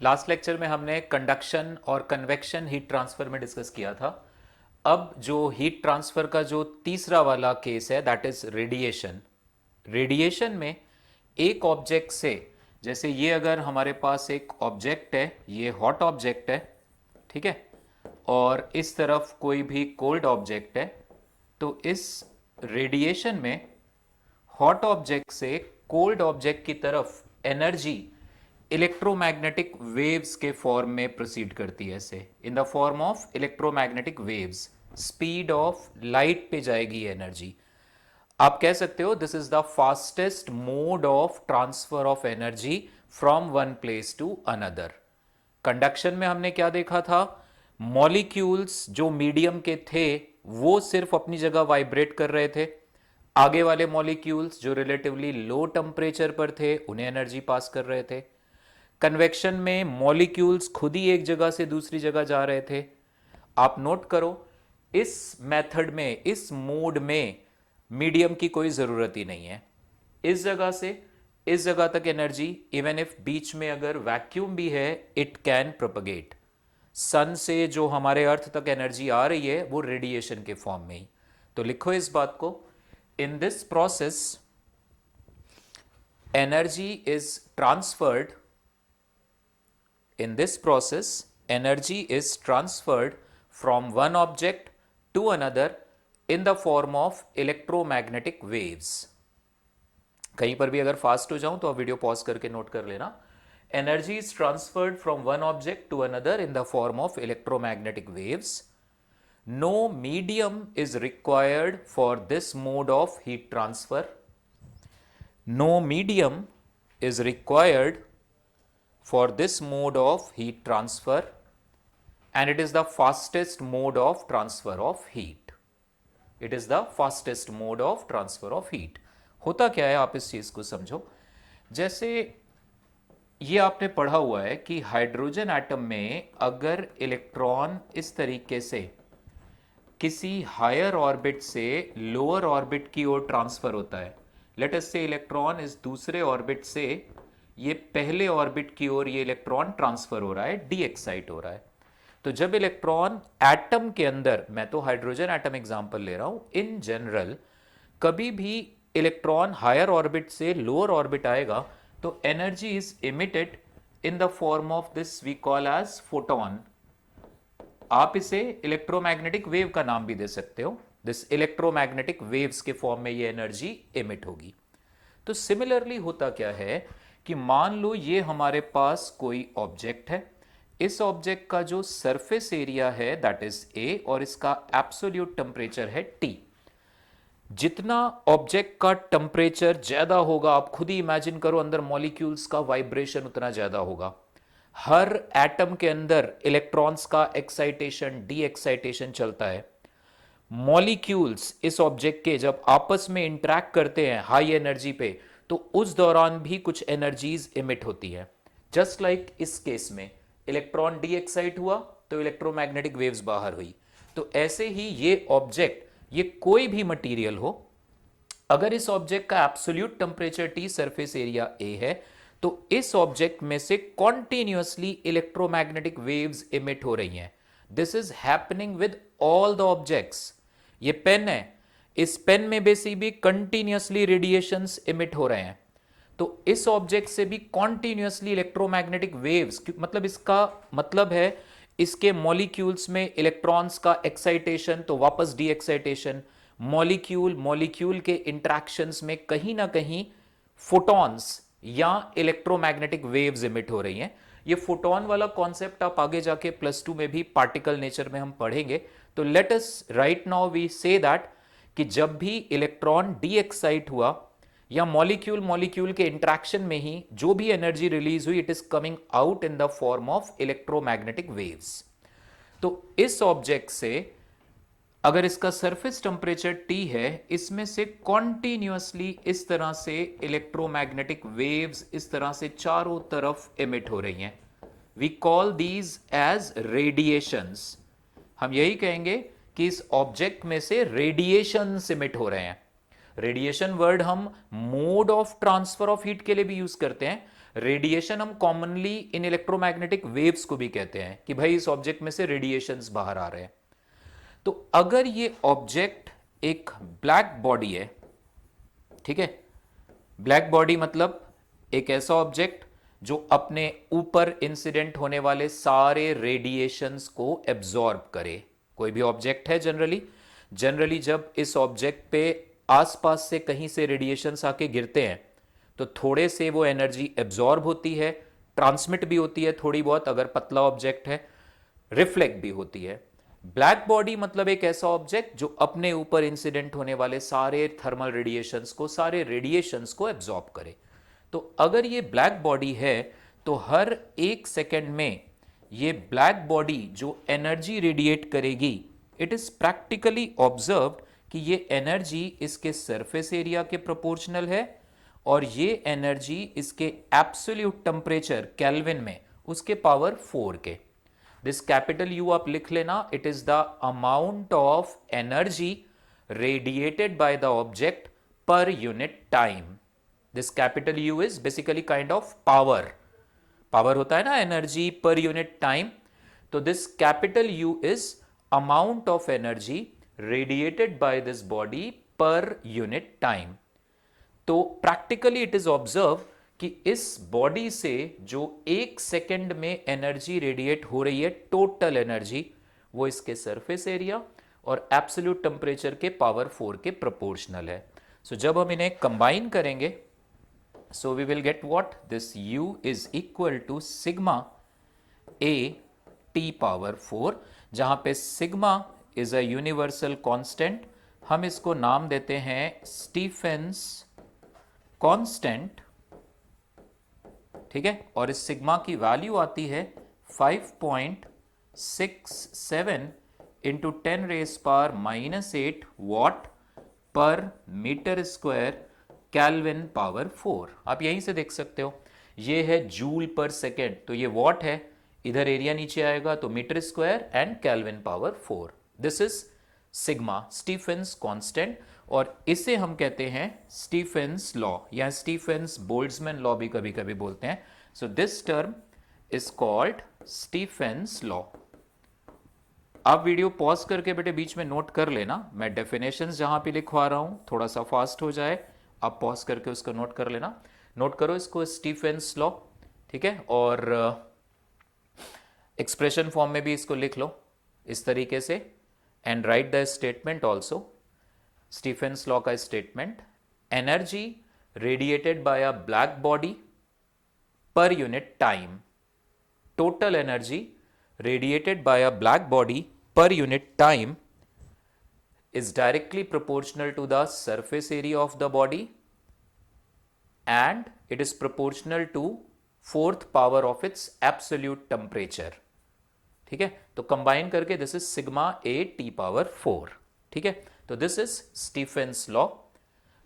Last lecture में हमने conduction और कन्वेक्शन हीट ट्रांसफर में डिस्कस किया था। अब जो हीट ट्रांसफर का जो तीसरा वाला केस है दैट इज रेडिएशन। रेडिएशन में एक ऑब्जेक्ट से, जैसे ये अगर हमारे पास एक ऑब्जेक्ट है, ये हॉट ऑब्जेक्ट है, ठीक है, और इस तरफ कोई भी कोल्ड ऑब्जेक्ट है, तो इस रेडिएशन में हॉट ऑब्जेक्ट से कोल्ड ऑब्जेक्ट की तरफ एनर्जी इलेक्ट्रोमैग्नेटिक वेव्स के फॉर्म में प्रोसीड करती है, ऐसे in the form of electromagnetic waves. Speed of light पे जाएगी एनर्जी। आप कह सकते हो this is the fastest mode of transfer of energy from one place to another. Conduction में हमने क्या देखा था? मॉलिक्यूल्स जो मीडियम के थे वो सिर्फ अपनी जगह वाइब्रेट कर रहे थे। आगे वाले मॉलिक्यूल्स जो रिलेटिवली लो टेम्परेचर पर थे उन्हें एनर्जी पास कर रहे थे। कन्वेक्शन में मॉलिक्यूल्स खुद ही एक जगह से दूसरी जगह जा रहे थे। आप नोट करो, इस मेथड में, इस मोड में मीडियम की कोई जरूरत ही नहीं है। इस जगह से इस जगह तक एनर्जी, इवन इफ बीच में अगर वैक्यूम भी है, इट कैन प्रोपगेट। सन से जो हमारे अर्थ तक एनर्जी आ रही है वो रेडिएशन के फॉर्म में ही। तो लिखो इस बात को, in this process energy is transferred, in this process energy is transferred from one object to another in the form of electromagnetic waves। कहीं पर भी अगर फास्ट हो जाऊं तो आप वीडियो पॉज करके नोट कर लेना। Energy is transferred from one object to another in the form of electromagnetic waves. No medium is required for this mode of heat transfer. No medium is required for this mode of heat transfer, and it is the fastest mode of transfer of heat। it is the fastest mode of transfer of heat। होता क्या है, आप इस चीज को समझो। जैसे ये आपने पढ़ा हुआ है कि हाइड्रोजन एटम में अगर इलेक्ट्रॉन इस तरीके से किसी हायर ऑर्बिट से लोअर ऑर्बिट की ओर ट्रांसफर होता है, लेट अस से इलेक्ट्रॉन इस दूसरे ऑर्बिट से ये पहले ऑर्बिट की ओर ये इलेक्ट्रॉन ट्रांसफर हो रहा है, डी एक्साइट हो रहा है। तो जब इलेक्ट्रॉन एटम के अंदर, मैं तो हाइड्रोजन एटम एग्जांपल ले रहा हूं, इन जनरल कभी भी इलेक्ट्रॉन हायर ऑर्बिट से लोअर ऑर्बिट आएगा तो energy is emitted in the form of this we call as photon. आप इसे इलेक्ट्रोमैग्नेटिक वेव का नाम भी दे सकते हो। दिस इलेक्ट्रोमैग्नेटिक वेव्स के फॉर्म में ये एनर्जी इमिट होगी। तो सिमिलरली होता क्या है कि मान लो ये हमारे पास कोई ऑब्जेक्ट है, इस ऑब्जेक्ट का जो सरफेस एरिया है दैट इज ए और इसका एब्सोल्यूट टेम्परेचर है टी। जितना ऑब्जेक्ट का टेम्परेचर ज्यादा होगा, आप खुद ही इमेजिन करो अंदर मॉलिक्यूल्स का वाइब्रेशन उतना ज्यादा होगा। हर एटम के अंदर इलेक्ट्रॉन्स का एक्साइटेशन डी एक्साइटेशन चलता है। मॉलिक्यूल्स इस ऑब्जेक्ट के जब आपस में इंटरैक्ट करते हैं हाई एनर्जी पे, तो उस दौरान भी कुछ एनर्जीज इमिट होती है। जस्ट लाइक इस केस में इलेक्ट्रॉन डी एक्साइट हुआ तो इलेक्ट्रोमैग्नेटिक वेव्स बाहर हुई। तो ऐसे ही ये ऑब्जेक्ट, ये कोई भी मटेरियल हो, अगर इस ऑब्जेक्ट का absolute temperature T, surface area A है, तो इस ऑब्जेक्ट में से कॉन्टिन्यूअसली इलेक्ट्रोमैग्नेटिक वेव्स इमिट हो रही हैं। This is happening with all the objects. ये पेन है, इस पेन में बेसिकली भी कंटिन्यूअसली रेडिएशंस इमिट हो रहे हैं। तो इस ऑब्जेक्ट से भी कॉन्टिन्यूअसली इलेक्ट्रोमैग्नेटिक वेव्स, मतलब इसका मतलब है इसके मॉलिक्यूल्स में इलेक्ट्रॉन्स का एक्साइटेशन तो वापस डी एक्साइटेशन, मॉलिक्यूल मॉलिक्यूल के इंटरेक्शंस में कहीं ना कहीं फोटॉन्स या इलेक्ट्रोमैग्नेटिक वेव्स इमिट हो रही हैं। ये फोटोन वाला कॉन्सेप्ट आप आगे जाके प्लस 2 में भी पार्टिकल नेचर में हम पढ़ेंगे। तो let us right now we say that कि जब भी इलेक्ट्रॉन डी एक्साइट हुआ या मॉलिक्यूल मॉलिक्यूल के इंटरेक्शन में ही जो भी एनर्जी रिलीज हुई, it is coming out in the form of electromagnetic waves. तो इस ऑब्जेक्ट से अगर इसका सरफेस टेम्परेचर T है, इसमें से कॉन्टिन्यूअसली इस तरह से इलेक्ट्रोमैग्नेटिक वेव्स इस तरह से चारों तरफ इमिट हो रही हैं। We call these as radiations. हम यही कहेंगे कि इस ऑब्जेक्ट में से रेडिएशंस इमिट हो रहे हैं। रेडिएशन वर्ड हम mode of transfer of heat के लिए भी यूज करते हैं, रेडिएशन हम कॉमनली इन इलेक्ट्रोमैग्नेटिक वेव्स को भी कहते हैं कि भाई इस ऑब्जेक्ट में से रेडिएशंस बाहर आ रहे हैं। तो अगर ये ऑब्जेक्ट एक ब्लैक बॉडी है, ठीक है, ब्लैक बॉडी मतलब एक ऐसा ऑब्जेक्ट जो अपने ऊपर इंसिडेंट होने वाले सारे रेडिएशंस को एब्जॉर्ब करे। कोई भी ऑब्जेक्ट है जनरली जब इस ऑब्जेक्ट पे आसपास से कहीं से रेडिएशंस आके गिरते हैं तो थोड़े से वो एनर्जी एब्जॉर्ब होती है, ट्रांसमिट भी होती है थोड़ी बहुत अगर पतला ऑब्जेक्ट है, रिफ्लेक्ट भी होती है। ब्लैक बॉडी मतलब एक ऐसा ऑब्जेक्ट जो अपने ऊपर इंसिडेंट होने वाले सारे थर्मल रेडिएशंस को एब्जॉर्ब करे। तो अगर ये ब्लैक बॉडी है तो हर एक सेकेंड में ये ब्लैक बॉडी जो एनर्जी रेडिएट करेगी, इट इज प्रैक्टिकली ऑब्जर्व्ड कि ये एनर्जी इसके सरफेस एरिया के प्रोपोर्शनल है और ये एनर्जी इसके एब्सोल्यूट टेम्परेचर केल्विन में उसके पावर 4 के। दिस कैपिटल यू आप लिख लेना, it is the amount of energy radiated by the object per unit time. This capital U is basically kind of power होता है ना, एनर्जी पर यूनिट टाइम। तो this capital U is amount of energy radiated by this body per unit time. तो practically it is observe कि इस body से जो एक सेकेंड में एनर्जी रेडिएट हो रही है, टोटल एनर्जी, वो इसके सरफेस एरिया और एब्सोल्यूट टेम्परेचर के पावर 4 के प्रोपोर्शनल है। सो जब हम इन्हें कंबाइन करेंगे, so we will get what, this U is equal to sigma A T power 4, जहां पे sigma is a universal constant, हम इसको नाम देते हैं स्टीफेंस कांस्टेंट, ठीक है, और इस सिग्मा की वैल्यू आती है 5.67 इंटू 10⁻⁻8 वॉट पर मीटर स्क्वायर केल्विन पावर 4। आप यहीं से देख सकते हो, ये है जूल पर सेकेंड, तो ये वॉट है, इधर एरिया नीचे आएगा तो metre square and kelvin power 4। This is sigma, Stefan's constant, और इसे हम कहते हैं स्टीफेंस लॉ या स्टीफेंस बोल्ट्जमैन लॉ भी कभी कभी बोलते हैं। So this term is called Stefan's law. आप वीडियो पॉज करके बेटे बीच में नोट कर लेना, मैं डेफिनेशंस जहां पे लिखवा रहा हूं थोड़ा सा फास्ट हो जाए, आप पॉज करके उसको नोट कर लेना। नोट करो इसको, स्टीफेंस लॉ, ठीक है, और एक्सप्रेशन फॉर्म में भी इसको लिख लो इस तरीके से, and write the statement also. Stefan's law का statement, energy radiated by a black body per unit time, total energy radiated by a black body per unit time is directly proportional to the surface area of the body and it is proportional to 4th power of its absolute temperature। ठीक है, तो combine करके this is sigma A T power 4। ठीक है, तो this is Stephen's law.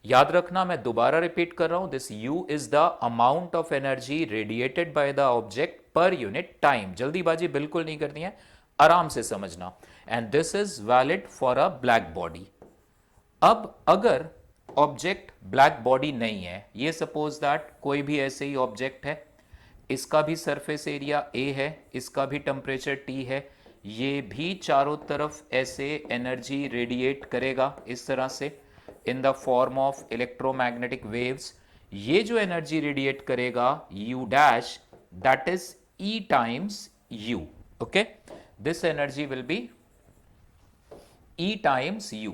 याद रखना, मैं दोबारा रिपीट कर रहा हूं, this U is the amount of energy radiated by the object per unit time. जल्दीबाजी बिल्कुल नहीं करनी है, आराम से समझना, and this is valid for a black body. अब अगर ऑब्जेक्ट ब्लैक बॉडी नहीं है, ये सपोज दैट कोई भी ऐसे ही ऑब्जेक्ट है, इसका भी सरफेस एरिया A है, इसका भी टेम्परेचर T है, ये भी चारों तरफ ऐसे एनर्जी रेडिएट करेगा इस तरह से इन the form of electromagnetic waves. ये जो एनर्जी रेडिएट करेगा U dash, that is E times U। Okay, this energy will be E times U।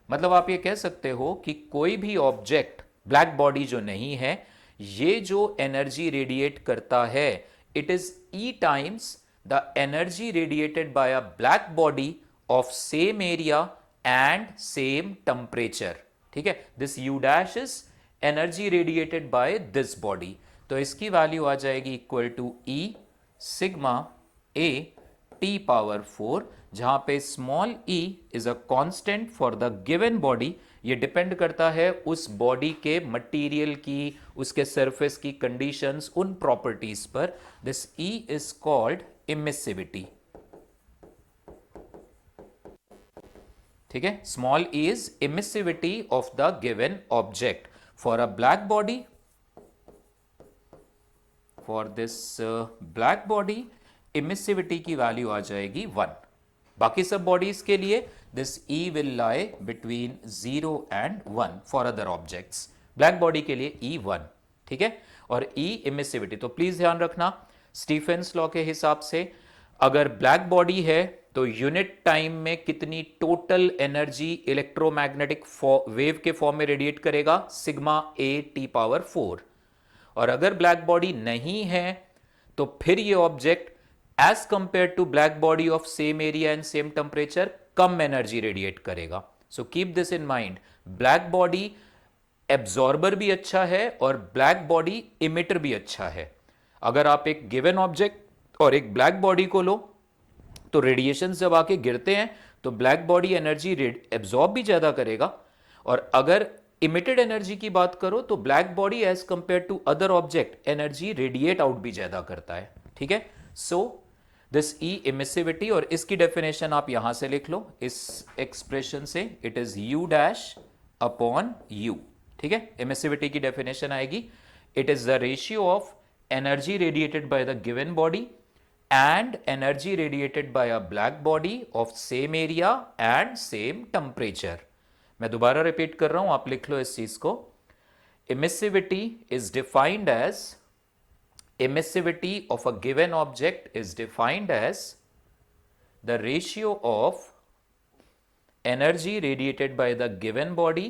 मतलब आप ये कह सकते हो कि कोई भी ऑब्जेक्ट ब्लैक बॉडी जो नहीं है, ये जो एनर्जी रेडिएट करता है, it is E times the energy radiated by a black body of same area and same temperature. ठीक है, this U dash is energy radiated by this body, तो इसकी वैल्यू आ जाएगी equal to E sigma A T power 4, जहां पे small e is a constant for the given body. ये depend करता है उस बॉडी के मटेरियल की, उसके सरफेस की कंडीशंस, उन प्रॉपर्टीज पर। This E is called emissivity. ठीक है, small e is emissivity of the given object. For a black body for this black body emissivity की वैल्यू आ जाएगी 1। बाकी सब बॉडीज के लिए this E will lie between 0 and 1 for other objects. Black body के लिए ई 1, ठीक है। और ई इमिसिविटी, तो प्लीज ध्यान रखना स्टीफेंस लॉ के हिसाब से अगर ब्लैक बॉडी है तो यूनिट टाइम में कितनी टोटल एनर्जी इलेक्ट्रोमैग्नेटिक वेव के फॉर्म में रेडिएट करेगा, सिग्मा ए टी पावर 4। और अगर ब्लैक बॉडी नहीं है तो फिर ये object as compare to black body of same area and same temperature कम एनर्जी रेडिएट करेगा। So keep this in mind, black body absorber भी अच्छा है और ब्लैक बॉडी इमिटर भी अच्छा है। अगर आप एक गिवन ऑब्जेक्ट और एक ब्लैक बॉडी को लो तो रेडिएशन जब आके गिरते हैं तो ब्लैक बॉडी एनर्जी एब्जॉर्ब भी ज्यादा करेगा, और अगर इमिटेड एनर्जी की बात करो तो black body as compare to other object energy radiate out भी ज्यादा करता है, ठीक है। सो दिस ई इमिसिविटी, और इसकी डेफिनेशन आप यहां से लिख लो इस एक्सप्रेशन से, it is you dash upon you, ठीक है। इमिसिविटी की डेफिनेशन आएगी, it is the ratio of energy radiated by the given body and energy radiated by a black body of same area and same temperature। मैं दोबारा repeat कर रहा हूं, आप लिख लो इस चीज को। emissivity is defined as emissivity of a given object is defined as the ratio of energy radiated by the given body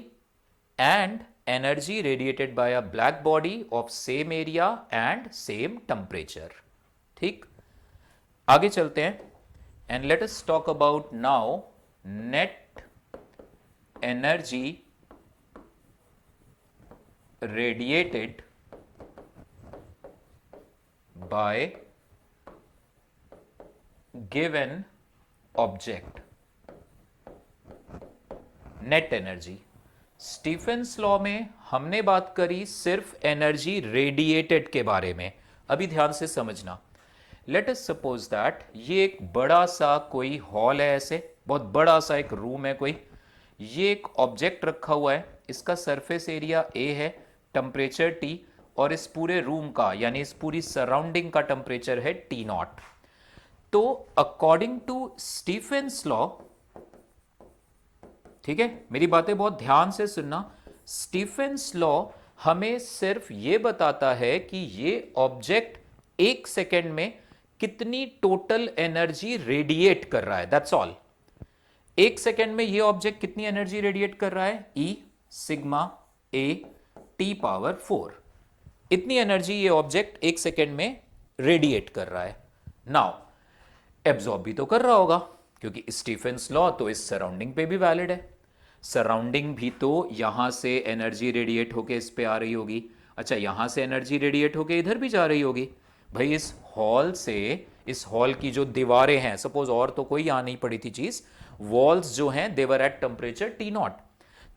and energy radiated by a black body of same area and same temperature, ठीक। आगे चलते हैं and let us talk about now net energy radiated bye given object. Net energy, Stephen's law में हमने बात करी सिर्फ energy radiated के बारे में। अभी ध्यान से समझना, लेट अस सपोज दैट ये एक बड़ा सा कोई हॉल है, ऐसे बहुत बड़ा सा एक रूम है कोई, ये एक ऑब्जेक्ट रखा हुआ है, इसका सरफेस एरिया ए है, टेम्परेचर टी, और इस पूरे रूम का यानी इस पूरी सराउंडिंग का टेम्परेचर है टी नॉट। तो अकॉर्डिंग टू स्टीफेंस लॉ, ठीक है, मेरी बातें बहुत ध्यान से सुनना, स्टीफेंस लॉ हमें सिर्फ ये बताता है कि ये ऑब्जेक्ट एक सेकेंड में कितनी टोटल एनर्जी रेडिएट कर रहा है, दैट्स ऑल। एक सेकेंड में ये ऑब्जेक्ट कितनी एनर्जी रेडिएट कर रहा है, ई सिग्मा ए टी पावर 4, इतनी एनर्जी ये ऑब्जेक्ट एक सेकेंड में रेडिएट कर रहा है। नाउ एब्जॉर्ब भी तो कर रहा होगा, क्योंकि स्टीफेंस लॉ तो इस सराउंडिंग पे भी वैलिड है। सराउंडिंग भी तो यहां से एनर्जी रेडिएट होके इस पे आ रही होगी, अच्छा यहां से एनर्जी रेडिएट होके इधर भी जा रही होगी। भाई इस हॉल से, इस हॉल की जो दीवारें हैं, सपोज और तो कोई यहां नहीं पड़ी थी चीज, वॉल्स जो हैं they were at temperature T not,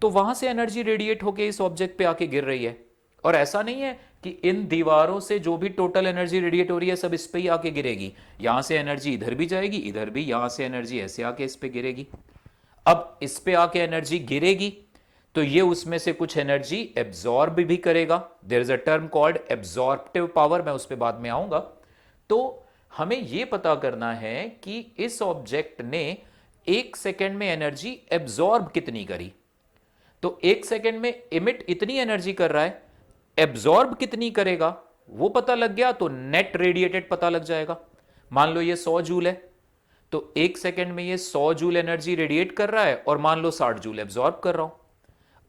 तो वहां से एनर्जी रेडिएट होके इस ऑब्जेक्ट पे आके गिर रही है। और ऐसा नहीं है कि इन दीवारों से जो भी टोटल एनर्जी रेडिएट हो रही है सब इस पे ही आके गिरेगी, यहां से एनर्जी इधर भी जाएगी, इधर भी, यहां से एनर्जी ऐसे आके इस पे गिरेगी। अब इस पे आके एनर्जी गिरेगी तो ये उसमें से कुछ एनर्जी एब्जॉर्ब भी करेगा, there is a term called absorptive power, मैं उस पे बाद में आऊंगा। तो हमें यह पता करना है कि इस ऑब्जेक्ट ने एक सेकेंड में एनर्जी एब्जॉर्ब कितनी करी। तो एक सेकेंड में इमिट इतनी एनर्जी कर रहा है, एब्जॉर्ब कितनी करेगा वो पता लग गया तो नेट रेडिएटेड पता लग जाएगा। मान लो ये 100 जूल है, तो एक सेकेंड में ये 100 जूल एनर्जी रेडिएट कर रहा है और मान लो 60 जूल एब्जॉर्ब कर रहा हूं।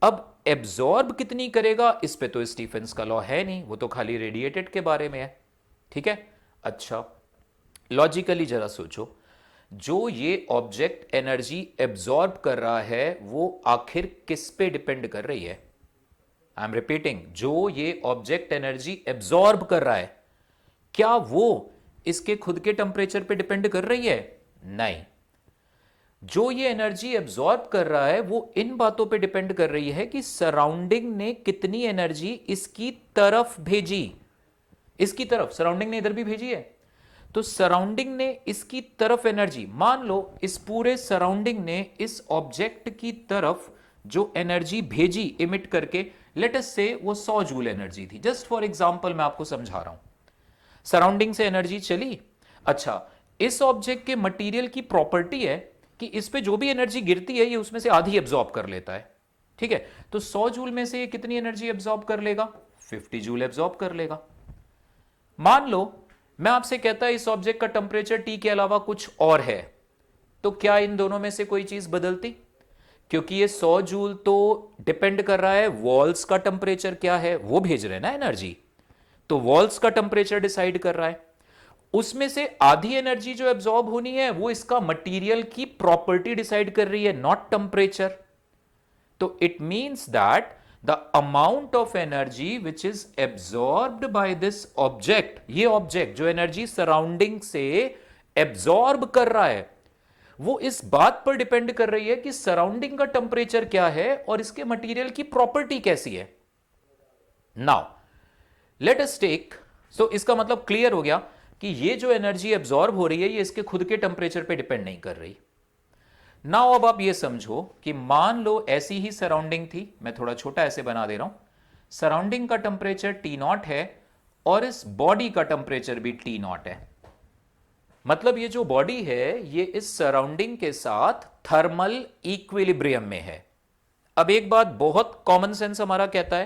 अब एब्जॉर्ब कितनी करेगा इस पे तो स्टीफेंस का लॉ है नहीं, वो तो खाली रेडिएटेड के बारे में है, ठीक है। अच्छा लॉजिकली जरा सोचो, जो ये ऑब्जेक्ट एनर्जी एब्जॉर्ब कर रहा है वो आखिर किस पे डिपेंड कर रही है? आई एम रिपीटिंग, जो ये ऑब्जेक्ट एनर्जी एब्जॉर्ब कर रहा है क्या वो इसके खुद के टेम्परेचर पे डिपेंड कर रही है? नहीं, जो ये एनर्जी एब्जॉर्ब कर रहा है वो इन बातों पे डिपेंड कर रही है कि सराउंडिंग ने कितनी एनर्जी इसकी तरफ भेजी। इसकी तरफ, सराउंडिंग ने इधर भी भेजी है, तो सराउंडिंग ने इसकी तरफ एनर्जी, मान लो इस पूरे सराउंडिंग ने इस ऑब्जेक्ट की तरफ जो एनर्जी भेजी इमिट करके, लेट अस से वो 100 जूल एनर्जी थी, जस्ट फॉर एग्जांपल मैं आपको समझा रहा हूं। सराउंडिंग से एनर्जी चली। अच्छा, इस ऑब्जेक्ट के मटेरियल की प्रॉपर्टी है कि इस पे जो भी एनर्जी गिरती है ये उसमें से आधी एब्जॉर्ब कर लेता है। ठीक है, तो 100 जूल में से ये कितनी एनर्जी एब्जॉर्ब कर लेगा? 50 जूल एब्जॉर्ब कर लेगा। मान लो मैं आपसे कहता है इस ऑब्जेक्ट का टेम्परेचर टी के अलावा कुछ और है, तो क्या इन दोनों में से कोई चीज बदलती? क्योंकि ये 100 जूल तो डिपेंड कर रहा है वॉल्स का टेम्परेचर क्या है, वो भेज रहे हैं ना एनर्जी, तो वॉल्स का टेम्परेचर डिसाइड कर रहा है। उसमें से आधी एनर्जी जो एब्जॉर्ब होनी है वो इसका मटेरियल की प्रॉपर्टी डिसाइड कर रही है, नॉट टेम्परेचर। तो it means that the amount of energy which is absorbed bye this object, ये ऑब्जेक्ट जो एनर्जी सराउंडिंग से एब्जॉर्ब कर रहा है वो इस बात पर डिपेंड कर रही है कि सराउंडिंग का टेम्परेचर क्या है और इसके मटेरियल की प्रॉपर्टी कैसी है। नाउ लेट अस टेक, सो इसका मतलब क्लियर हो गया कि ये जो एनर्जी एब्जॉर्ब हो रही है ये इसके खुद के टेम्परेचर पे डिपेंड नहीं कर रही। नाउ अब आप ये समझो कि मान लो ऐसी ही सराउंडिंग थी, मैं थोड़ा छोटा ऐसे बना दे रहा हूं, सराउंडिंग का टेम्परेचर टी नॉट है और इस बॉडी का टेम्परेचर भी टी नॉट है। मतलब ये जो बॉडी है ये इस सराउंडिंग के साथ थर्मल इक्विलिब्रियम में है। अब एक बात बहुत कॉमन सेंस हमारा कहता है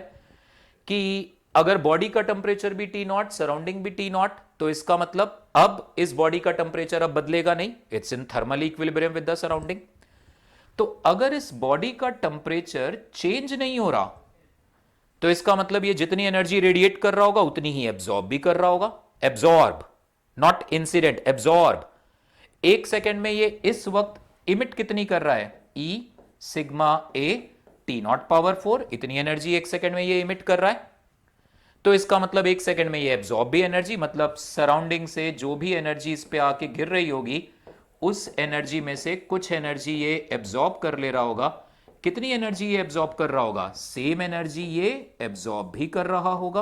कि अगर बॉडी का टेम्परेचर भी टी नॉट, सराउंडिंग भी टी नॉट, तो इसका मतलब अब इस बॉडी का टेम्परेचर अब बदलेगा नहीं, it's in thermal equilibrium with the surrounding. तो अगर इस बॉडी का टेम्परेचर चेंज नहीं हो रहा तो इसका मतलब ये जितनी एनर्जी रेडिएट कर रहा होगा उतनी ही एब्जॉर्ब भी कर रहा होगा। Absorb, not incident, absorb. एक सेकेंड में ये इस वक्त इमिट कितनी कर रहा है? ई sigma A T not power 4, इतनी एनर्जी एक सेकेंड में ये इमिट कर रहा है। तो इसका मतलब एक सेकंड में ये एब्जॉर्ब भी एनर्जी, मतलब सराउंडिंग से जो भी एनर्जी इस पे आके गिर रही होगी उस एनर्जी में से कुछ एनर्जी ये एब्जॉर्ब कर ले रहा होगा। कितनी एनर्जी ये एब्जॉर्ब कर रहा होगा? सेम एनर्जी ये एब्जॉर्ब भी कर रहा होगा,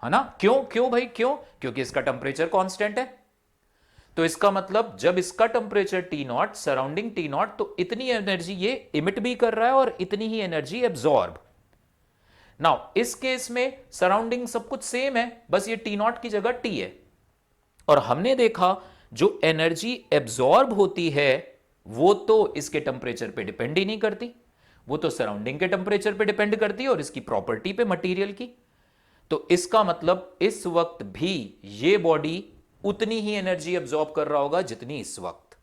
है ना? क्यों क्यों भाई क्यों? क्योंकि इसका टेम्परेचर कांस्टेंट है। तो इसका मतलब जब इसका temperature T not, surrounding T not, तो इतनी एनर्जी ये इमिट भी कर रहा है और इतनी ही एनर्जी एब्जॉर्ब। नाउ इस केस में सराउंडिंग सब कुछ सेम है, बस ये टी नॉट की जगह टी है। और हमने देखा जो एनर्जी एब्जॉर्ब होती है वो तो इसके टेम्परेचर पे डिपेंड ही नहीं करती, वो तो सराउंडिंग के टेम्परेचर पे डिपेंड करती है और इसकी प्रॉपर्टी पे, मटेरियल की। तो इसका मतलब इस वक्त भी ये बॉडी उतनी ही एनर्जी एब्जॉर्ब कर रहा होगा जितनी इस वक्त।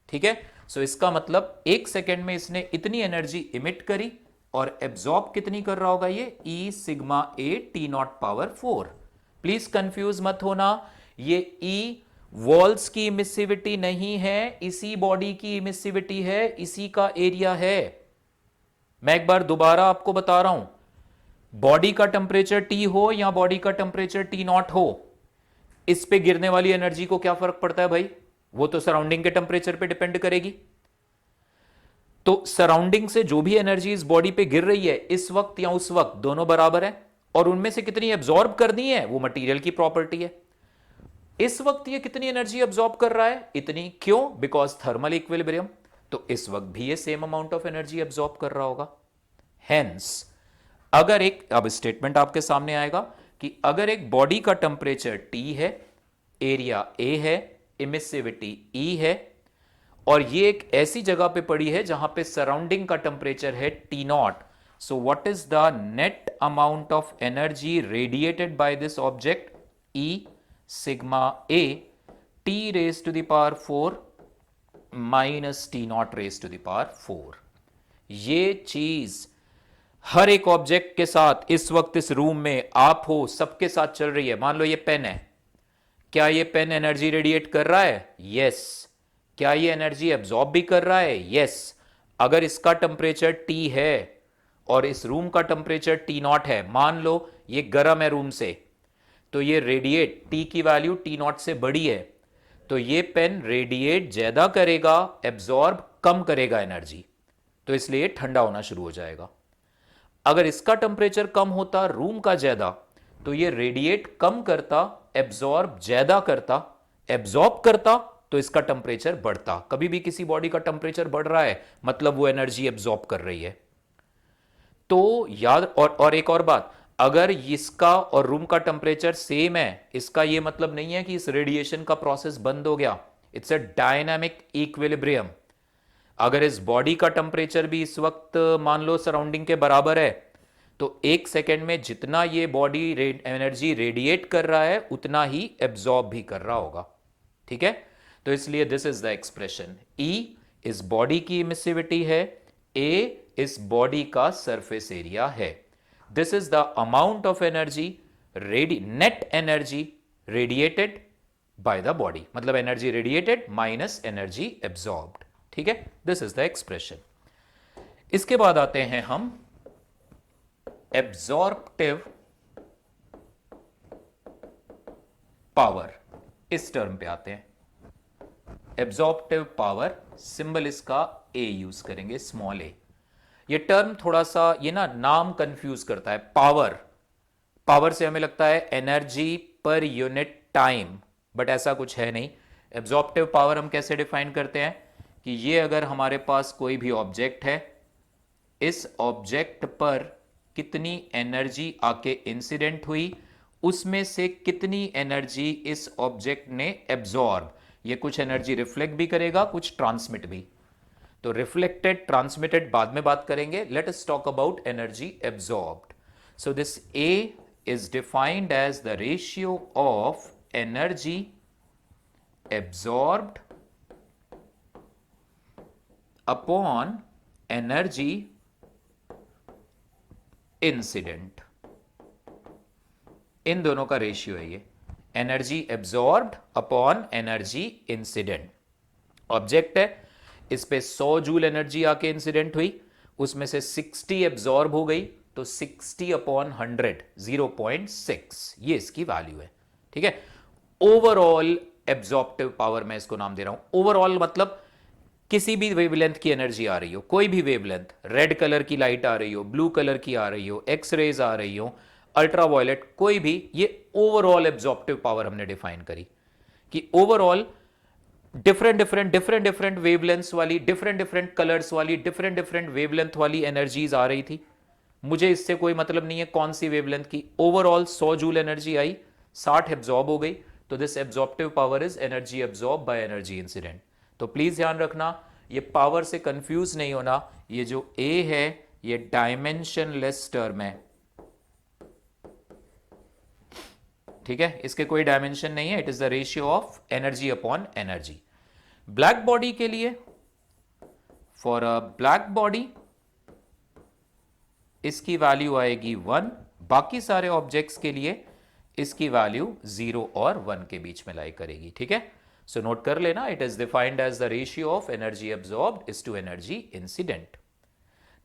ठीक है, सो इसका मतलब एक सेकेंड में इसने इतनी एनर्जी इमिट करी और एब्जॉर्ब कितनी कर रहा होगा ये? ई sigma A T not power 4। Please confuse मत होना, ये ई वॉल्स की इमिसिविटी नहीं है, इसी बॉडी की इमिसिविटी है, इसी का एरिया है। मैं एक बार दोबारा आपको बता रहा हूं, बॉडी का टेम्परेचर टी हो या बॉडी का टेम्परेचर टी नॉट हो, इस पे गिरने वाली एनर्जी को क्या फर्क पड़ता है भाई? वो तो सराउंडिंग के टेम्परेचर पे डिपेंड करेगी। तो सराउंडिंग से जो भी एनर्जी इस बॉडी पे गिर रही है इस वक्त या उस वक्त, दोनों बराबर है, और उनमें से कितनी एब्जॉर्ब करनी है वो मटेरियल की प्रॉपर्टी है। इस वक्त ये कितनी एनर्जी एब्जॉर्ब कर रहा है? इतनी। क्यों? Because thermal equilibrium. तो इस वक्त भी ये same amount of energy absorb कर रहा होगा। हेंस अगर एक, अब स्टेटमेंट आपके सामने आएगा कि अगर एक बॉडी का टेम्परेचर टी है, एरिया ए है, इमिसिविटी ई है, और ये एक ऐसी जगह पे पड़ी है जहां पे सराउंडिंग का टेम्परेचर है T naught, so what is the net amount of energy radiated by this object? E sigma A T raise to the power 4 minus T naught raise to the power 4। ये चीज हर एक object के साथ इस वक्त इस room में आप हो सबके साथ चल रही है। मान लो ये पेन है, क्या ये पेन एनर्जी रेडिएट कर रहा है? यस। क्या ये एनर्जी एब्जॉर्ब भी कर रहा है? यस। अगर इसका टेम्परेचर टी है और इस रूम का टेम्परेचर टी नॉट है, मान लो ये गर्म है रूम से, तो ये रेडिएट, टी की वैल्यू टी नॉट से बड़ी है, तो ये पेन रेडिएट ज्यादा करेगा, एब्जॉर्ब कम करेगा एनर्जी, तो इसलिए ठंडा होना शुरू हो जाएगा। अगर इसका टेम्परेचर कम होता, रूम का ज्यादा, तो ये रेडिएट कम करता, एब्जॉर्ब ज्यादा करता, एब्जॉर्ब करता तो इसका टेम्परेचर बढ़ता। कभी भी किसी बॉडी का टेम्परेचर बढ़ रहा है मतलब वो एनर्जी एब्जॉर्ब कर रही है। तो याद, और एक और बात, अगर इसका और रूम का टेम्परेचर सेम है, इसका ये मतलब नहीं है कि इस रेडिएशन का प्रोसेस बंद हो गया। It's a dynamic equilibrium. अगर इस बॉडी का टेम्परेचर भी इस वक्त मान लो सराउंडिंग के बराबर है, तो एक सेकेंड में जितना ये बॉडी एनर्जी रेडिएट कर रहा है उतना ही एब्जॉर्ब भी कर रहा होगा। ठीक है, तो इसलिए this is the expression. E इस बॉडी की इमिसिविटी है, ए इस बॉडी का सरफेस एरिया है। This is the amount of energy net energy radiated by the body, मतलब energy radiated minus energy absorbed. ठीक है, दिस इज द एक्सप्रेशन। इसके बाद आते हैं हम एब्जॉर्प्टिव पावर, इस टर्म पे आते हैं। एब्जॉर्प्टिव पावर, सिंबल इसका ए यूज करेंगे, स्मॉल ए। ये टर्म थोड़ा सा ये ना नाम कंफ्यूज करता है। पावर, पावर से हमें लगता है energy per unit time, but ऐसा कुछ है नहीं। एब्जॉर्प्टिव पावर हम कैसे डिफाइन करते हैं कि ये अगर हमारे पास कोई भी ऑब्जेक्ट है, इस ऑब्जेक्ट पर कितनी एनर्जी आके इंसिडेंट हुई, उसमें से कितनी एनर्जी इस ऑब्जेक्ट ने एब्जॉर्ब, ये कुछ एनर्जी रिफ्लेक्ट भी करेगा, कुछ ट्रांसमिट भी। तो रिफ्लेक्टेड ट्रांसमिटेड बाद में बात करेंगे। Let us talk about energy absorbed. So this A is defined as the ratio of energy absorbed upon energy incident. इन दोनों का रेशियो है ये, energy absorbed upon energy incident. Object है, इस पे 100 जूल एनर्जी आके इंसिडेंट हुई, उसमें से 60 एब्जॉर्ब हो गई, तो 60 अपॉन 100 0.6, ये इसकी वैल्यू है। ठीक है, ओवरऑल एब्जॉर्प्टिव पावर मैं इसको नाम दे रहा हूं। ओवरऑल मतलब किसी भी वेवलेंथ की एनर्जी आ रही हो, कोई भी वेवलेंथ, रेड कलर की लाइट आ रही हो, ब्लू कलर की आ रही हो, एक्स रेज आ रही हो, अल्ट्रावायलेट, कोई भी, ये ओवरऑल एब्जॉर्प्टिव पावर हमने डिफाइन करी कि overall different different different different wavelengths वाली, डिफरेंट डिफरेंट कलर्स वाली, डिफरेंट डिफरेंट वेवलेंथ वाली एनर्जीज आ रही थी। मुझे इससे कोई मतलब नहीं है कौन सी वेवलेंथ की, ओवरऑल 100 जूल एनर्जी आई, 60 एब्जॉर्ब हो गई, तो this absorptive power is energy absorb by energy incident. तो प्लीज ध्यान रखना, ये पावर से कंफ्यूज नहीं होना। ये जो ए है ये डायमेंशनलेस टर्म है। ठीक है, इसके कोई डायमेंशन नहीं है, it is the ratio of energy upon energy. Black body के लिए, फॉर अ ब्लैक बॉडी इसकी वैल्यू आएगी 1, बाकी सारे ऑब्जेक्ट्स के लिए इसकी वैल्यू 0 और 1 के बीच में लाई करेगी। ठीक है, सो नोट कर लेना, it is defined as the ratio of energy absorbed is to energy incident.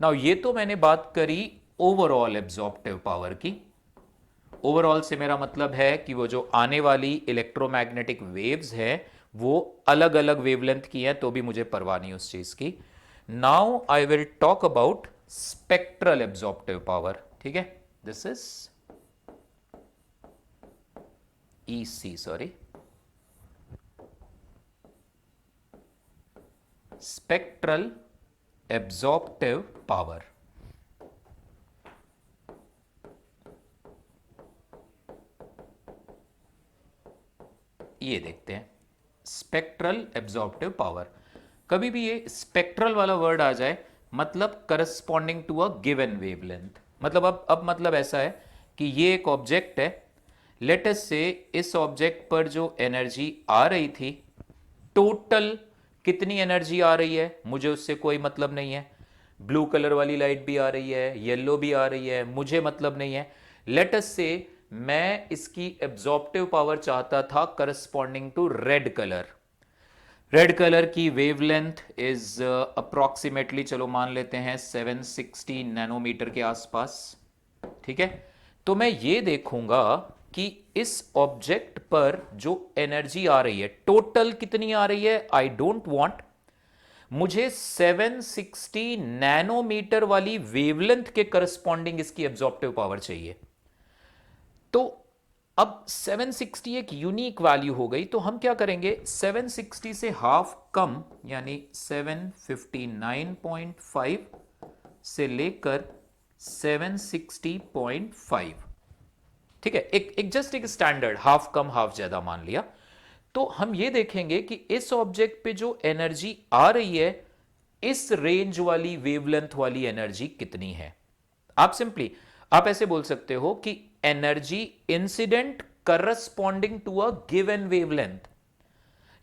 Now ये तो मैंने बात करी ओवरऑल एब्जॉर्प्टिव पावर की। ओवरऑल से मेरा मतलब है कि वो जो आने वाली इलेक्ट्रोमैग्नेटिक वेव्स है वो अलग अलग वेवलेंथ की है, तो भी मुझे परवाह नहीं उस चीज की। Now I will talk about spectral absorptive power. ठीक है, this is EC, sorry, spectral absorptive power. ये देखते हैं स्पेक्ट्रल एब्जॉर्प्टिव पावर। कभी भी ये स्पेक्ट्रल वाला वर्ड आ जाए मतलब corresponding to a given wavelength, मतलब अब मतलब ऐसा है कि ये एक ऑब्जेक्ट है, लेट अस से इस ऑब्जेक्ट पर जो एनर्जी आ रही थी, टोटल कितनी एनर्जी आ रही है मुझे उससे कोई मतलब नहीं है। ब्लू कलर वाली लाइट भी आ रही है, येलो भी आ रही है, मुझे मतलब नहीं है। लेट अस से मैं इसकी एब्जॉर्प्टिव पावर चाहता था corresponding to red colour. Red colour की वेवलेंथ इज अप्रोक्सीमेटली, चलो मान लेते हैं 760 नैनोमीटर के आसपास। ठीक है, तो मैं ये देखूंगा कि इस ऑब्जेक्ट पर जो एनर्जी आ रही है टोटल कितनी आ रही है। आई डोंट वांट, मुझे 760 नैनोमीटर वाली वेवलेंथ के करस्पॉन्डिंग इसकी एब्जॉर्प्टिव पावर चाहिए। तो अब 760 एक यूनिक वैल्यू हो गई, तो हम क्या करेंगे, 760 से हाफ कम यानी 759.5 से लेकर 760.5, ठीक है, एक जस्ट एक स्टैंडर्ड हाफ कम हाफ ज्यादा मान लिया। तो हम ये देखेंगे कि इस ऑब्जेक्ट पे जो एनर्जी आ रही है, इस रेंज वाली वेवलेंथ वाली एनर्जी कितनी है। आप ऐसे बोल सकते हो कि energy incident corresponding to a given wavelength.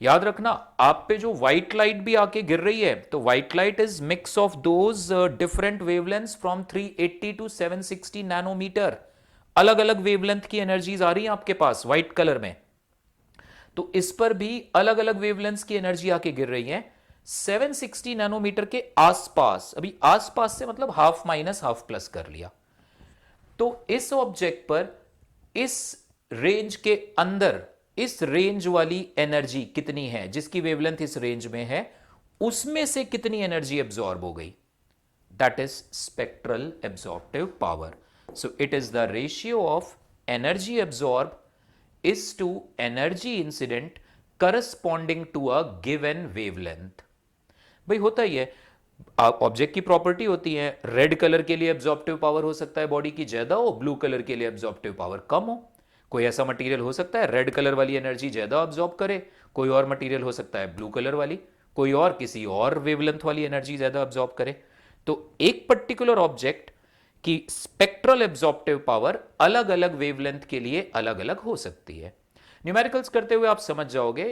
याद रखना, आप पे जो व्हाइट लाइट भी आके गिर रही है, तो white light is mix of those different wavelengths from 380 to 760 nanometre. अलग अलग वेवलेंथ की एनर्जीज आ रही है आपके पास व्हाइट कलर में। तो इस पर भी अलग अलग वेवलेंथ्स की एनर्जी आके गिर रही है 760 नैनोमीटर के आसपास। अभी आसपास से मतलब हाफ माइनस हाफ प्लस कर लिया। तो इस ऑब्जेक्ट पर इस रेंज के अंदर इस रेंज वाली एनर्जी कितनी है, जिसकी वेवलेंथ इस रेंज में है, उसमें से कितनी एनर्जी एब्जॉर्ब हो गई, that is spectral absorptive power. So it is the ratio of energy absorb is to energy incident corresponding to a given wavelength. भाई होता ही है, ऑब्जेक्ट की प्रॉपर्टी होती है, रेड कलर के लिए एब्जॉर्प्टिव पावर हो सकता है बॉडी की ज्यादा हो, ब्लू कलर के लिए एब्जॉर्प्टिव पावर कम हो। कोई ऐसा मटेरियल हो सकता है रेड कलर वाली एनर्जी ज्यादा ऑब्जॉर्ब करे, कोई और मटेरियल हो सकता है ब्लू कलर वाली, कोई और किसी और वेवलेंथ वाली एनर्जी ज्यादा ऑब्जॉर्ब करे। तो एक पर्टिकुलर ऑब्जेक्ट की स्पेक्ट्रल एब्जॉर्प्टिव पावर अलग अलग वेवलेंथ के लिए अलग अलग हो सकती है। न्यूमेरिकल्स करते हुए आप समझ जाओगे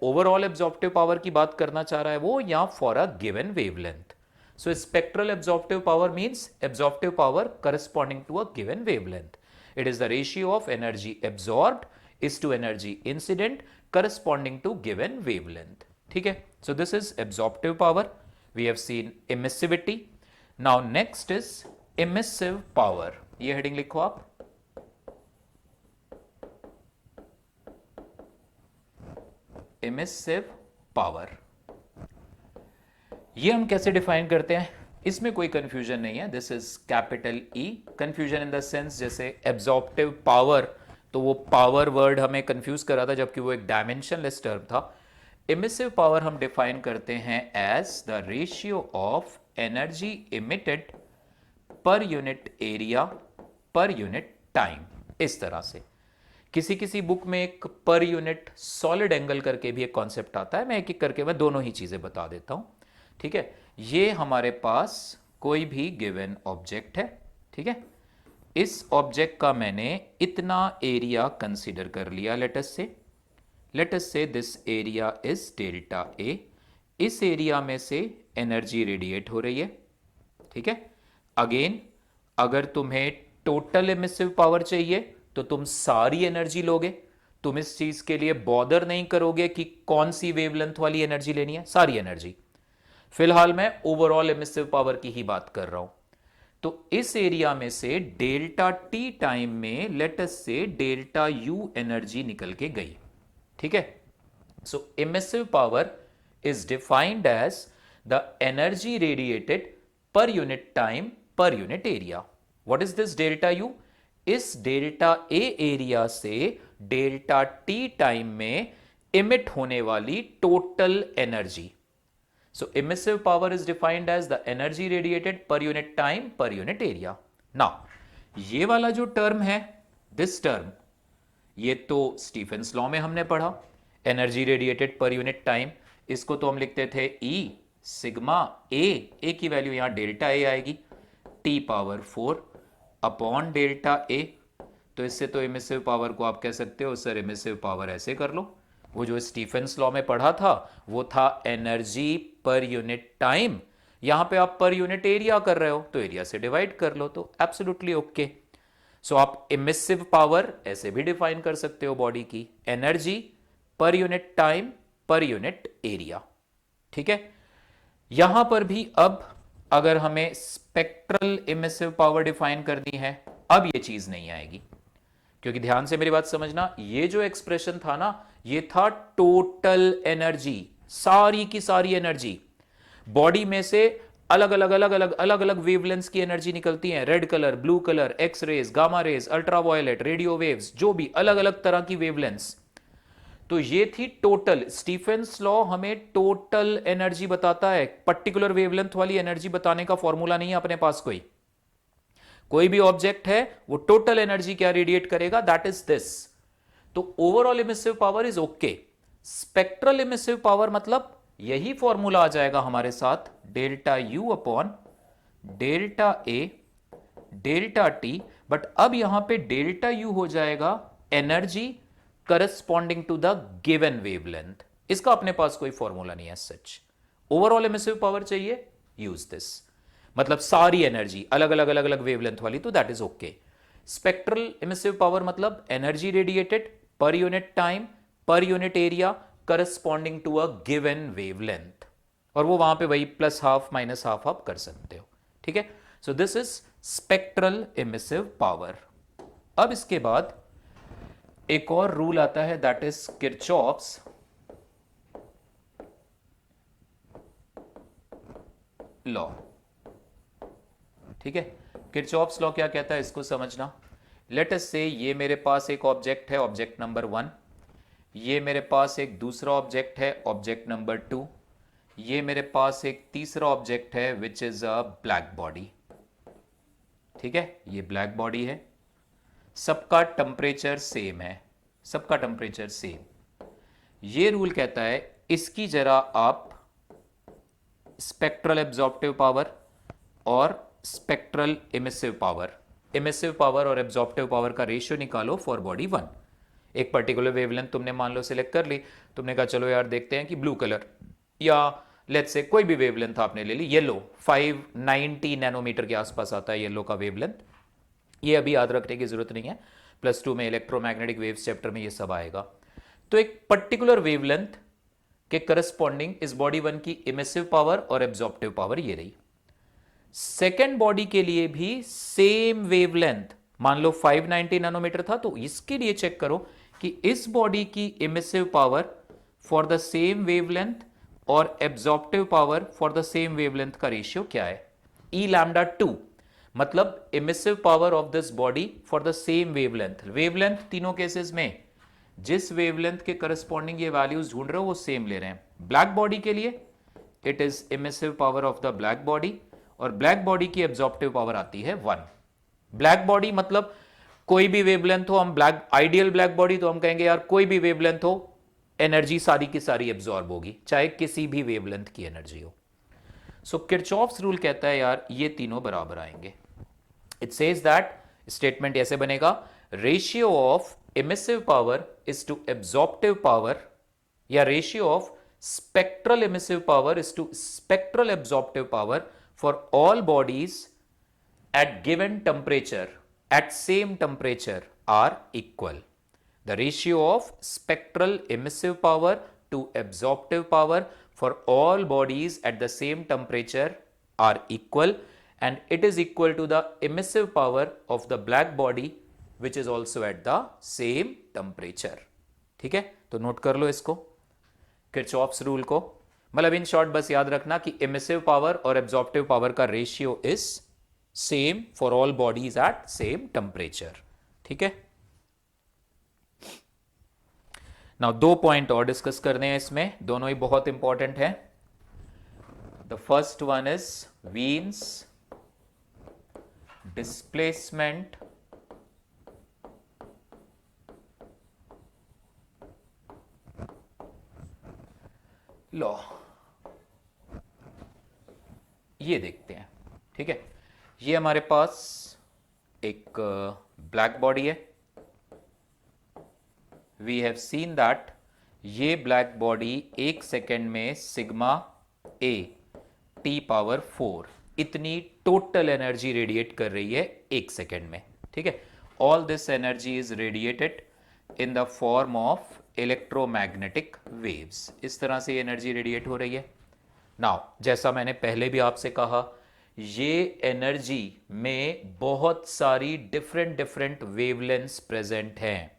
ओवरऑल एब्जॉर्प्टिव पावर की बात करना चाह रहा है वो, या for a given wavelength. So spectral absorptive power means absorptive power corresponding to a given wavelength. It is the ratio of energy absorbed is to energy incident corresponding to given wavelength. ठीक है, so this is absorptive power. We have seen emissivity. Now next is emissive power. ये heading लिखो आप, emissive power. ये हम कैसे define करते हैं, इसमें कोई कंफ्यूजन नहीं है। This is capital E. Confusion in the sense जैसे एब्जॉर्प्टिव पावर, तो वो पावर वर्ड हमें कंफ्यूज करा था जबकि वो एक डायमेंशनलेस टर्म था। इमिसिव पावर हम डिफाइन करते हैं as the ratio of energy emitted per unit area per unit time. इस तरह से किसी किसी बुक में एक पर यूनिट सॉलिड एंगल करके भी एक कॉन्सेप्ट आता है। मैं एक एक करके मैं दोनों ही चीजें बता देता हूं। ठीक है, ये हमारे पास कोई भी गिवन ऑब्जेक्ट है। ठीक है, इस ऑब्जेक्ट का मैंने इतना एरिया कंसीडर कर लिया। लेट अस से this area is delta A. इस एरिया में से एनर्जी रेडिएट हो रही है। ठीक है, अगेन अगर तुम्हें टोटल एमिसिव पावर चाहिए तो तुम सारी एनर्जी लोगे। तुम इस चीज के लिए बॉदर नहीं करोगे कि कौन सी वेवलेंथ वाली एनर्जी लेनी है, सारी एनर्जी। फिलहाल मैं ओवरऑल एमिसिव पावर की ही बात कर रहा हूं। तो इस एरिया में से डेल्टा टी टाइम में let us say delta U energy निकल के गई। ठीक है, so emissive power is defined as the energy radiated per unit time per unit area. What is this delta U? इस डेल्टा ए एरिया से delta T time में emit होने वाली total energy. So emissive power is defined as the energy radiated per unit time per unit area. Now, ये वाला जो term है, this term, ये तो स्टीफेंस लॉ में हमने पढ़ा, energy radiated per unit time. इसको तो हम लिखते थे E सिग्मा ए की वैल्यू यहां डेल्टा ए आएगी, T पावर 4 अपॉन डेल्टा ए। तो इससे तो इमिसिव पावर को आप कह सकते हो सर इमिसिव पावर ऐसे कर लो, वो जो स्टीफेंस लॉ में पढ़ा था वो था एनर्जी पर यूनिट टाइम। यहां पे आप पर यूनिट एरिया कर रहे हो तो एरिया से डिवाइड कर लो, तो एब्सोल्युटली ओके। सो आप इमिसिव पावर ऐसे भी डिफाइन कर सकते हो बॉडी की, energy per unit time per unit area. ठीक है, यहां पर भी अब अगर हमें स्पेक्ट्रल इमिसिव पावर डिफाइन करनी है, अब ये चीज नहीं आएगी। क्योंकि ध्यान से मेरी बात समझना, ये जो एक्सप्रेशन था ना, ये था टोटल एनर्जी, सारी की सारी एनर्जी। बॉडी में से अलग अलग अलग अलग अलग अलग वेवलेंथ्स की एनर्जी निकलती है, red colour, blue colour, X rays, gamma rays, ultraviolet, radio waves, जो भी अलग अलग तरह की वेवलेंथ्स। तो ये थी टोटल। स्टीफेंस लॉ हमें टोटल एनर्जी बताता है, पर्टिकुलर वेवलेंथ वाली एनर्जी बताने का फॉर्मूला नहीं है अपने पास कोई। कोई भी ऑब्जेक्ट है वो टोटल एनर्जी क्या रेडिएट करेगा, दैट इज दिस। तो overall emissive power is okay. Spectral emissive power मतलब यही फॉर्मूला आ जाएगा हमारे साथ, delta U upon delta A delta T, but अब यहां पे डेल्टा यू हो जाएगा energy corresponding to the given wavelength. इसका अपने पास कोई फॉर्मूला नहीं है सच। ओवरऑल एमिसिव पावर चाहिए, यूज दिस, मतलब सारी एनर्जी अलग अलग अलग अलग वेवलेंथ वाली, तो that is okay. Spectral emissive power मतलब energy radiated per unit time per unit area corresponding to a given wavelength, और वो वहां पे वही प्लस हाफ माइनस हाफ आप कर सकते हो, ठीक है। So this is spectral emissive power. अब इसके बाद एक और रूल आता है, दैट इज किरचॉफ्स लॉ, ठीक है। किरचॉफ्स लॉ क्या कहता है इसको समझना। लेट अस से ये मेरे पास एक ऑब्जेक्ट है, ऑब्जेक्ट नंबर 1, ये मेरे पास एक दूसरा ऑब्जेक्ट है, ऑब्जेक्ट नंबर 2, ये मेरे पास एक तीसरा ऑब्जेक्ट है which is a black body, ठीक है। ये ब्लैक बॉडी है, सबका टेम्परेचर सेम है, सबका टेम्परेचर सेम। ये रूल कहता है इसकी जरा आप स्पेक्ट्रल एब्जॉर्प्टिव पावर और स्पेक्ट्रल इमिसिव पावर और एब्जॉर्प्टिव पावर का रेशियो निकालो फॉर बॉडी 1। एक पर्टिकुलर वेवलेंथ तुमने मान लो सिलेक्ट कर ली, तुमने कहा चलो यार देखते हैं कि ब्लू कलर, या लेट्स से कोई भी वेवलेंथ आपने ले ली, येलो 590 नैनोमीटर के आसपास आता है येलो का वेवलेंथ। ये अभी याद रखने की जरूरत नहीं है, +2 में इलेक्ट्रोमैग्नेटिक वेव्स चैप्टर में ये सब आएगा। तो एक पर्टिकुलर वेवलेंथ के करस्पॉन्डिंग इस बॉडी 1 की इमिसिव पावर और एब्जॉर्प्टिव पावर ये रही। सेकेंड बॉडी के लिए भी सेम वेवलेंथ, मान लो 590 नैनोमीटर था, तो इसके लिए चेक करो कि इस बॉडी की emissive power for the same wavelength और absorptive power for the same wavelength का रेशियो क्या है, ई लैम्डा 2, मतलब emissive power of this body for the same wavelength. Wavelength तीनों केसेस में जिस वेवलेंथ के करस्पॉन्डिंग ये वैल्यूज ढूंढ रहे हो वो सेम ले रहे हैं। ब्लैक बॉडी के लिए it is emissive power of the black body, और ब्लैक बॉडी की एब्जॉर्प्टिव पावर आती है 1। ब्लैक बॉडी मतलब कोई भी वेवलेंथ हो, हम ब्लैक आइडियल ब्लैक बॉडी तो हम कहेंगे यार कोई भी वेवलेंथ हो एनर्जी सारी की सारी एब्जॉर्ब होगी, चाहे किसी भी वेवलेंथ की एनर्जी हो। सो किरचॉफ्स रूल कहता है यार ये तीनों बराबर आएंगे। इट सेज दैट, स्टेटमेंट ऐसे बनेगा, ratio of emissive power is to absorptive power, या ratio of spectral emissive power is to spectral absorptive power for all bodies at given temperature at same temperature are equal. The ratio of spectral emissive power to absorptive power for all bodies at the same temperature are equal, and it is equal to the emissive power of the black body which is also at the same temperature. ठीक है, तो note कर लो इसको, Kirchhoff's rule को। मतलब in short बस याद रखना कि इमिसिव पावर और एब्जॉर्प्टिव पावर का ratio is same for all bodies at same temperature, ठीक है। नाउ 2 पॉइंट और डिस्कस करने हैं इसमें, दोनों ही बहुत इंपॉर्टेंट है। The first one is Wien's displacement law, ये देखते हैं, ठीक है। ये हमारे पास एक ब्लैक बॉडी है, वी हैव सीन दैट ये ब्लैक बॉडी 1 सेकेंड में सिग्मा ए टी पावर 4 इतनी टोटल एनर्जी रेडिएट कर रही है 1 सेकेंड में, ठीक है। All this energy is radiated in the form of electromagnetic waves. इस तरह से एनर्जी रेडिएट हो रही है। नाउ जैसा मैंने पहले भी आपसे कहा, ये एनर्जी में बहुत सारी डिफरेंट डिफरेंट वेवलेंथ्स प्रेजेंट हैं,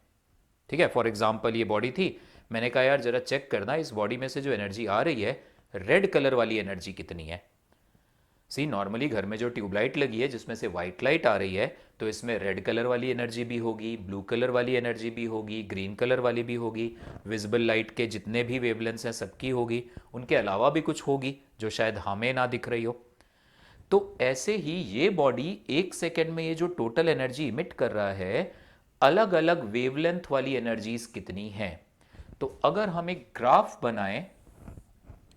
ठीक है। फॉर एग्जांपल ये बॉडी थी, मैंने कहा यार जरा चेक करना इस बॉडी में से जो एनर्जी आ रही है रेड कलर वाली एनर्जी कितनी है। सी नॉर्मली घर में जो ट्यूबलाइट लगी है जिसमें से व्हाइट लाइट आ रही है, तो इसमें रेड कलर वाली एनर्जी भी होगी, ब्लू कलर वाली एनर्जी भी होगी, ग्रीन कलर वाली भी होगी, विजिबल लाइट के जितने भी वेवलेंथ्स हैं सबकी होगी, उनके अलावा भी कुछ होगी जो शायद हमें ना दिख रही हो। तो ऐसे ही ये बॉडी एक सेकेंड में ये जो टोटल एनर्जी इमिट कर रहा है, अलग अलग वेवलेंथ वाली एनर्जीज कितनी हैं। तो अगर हम एक ग्राफ बनाएं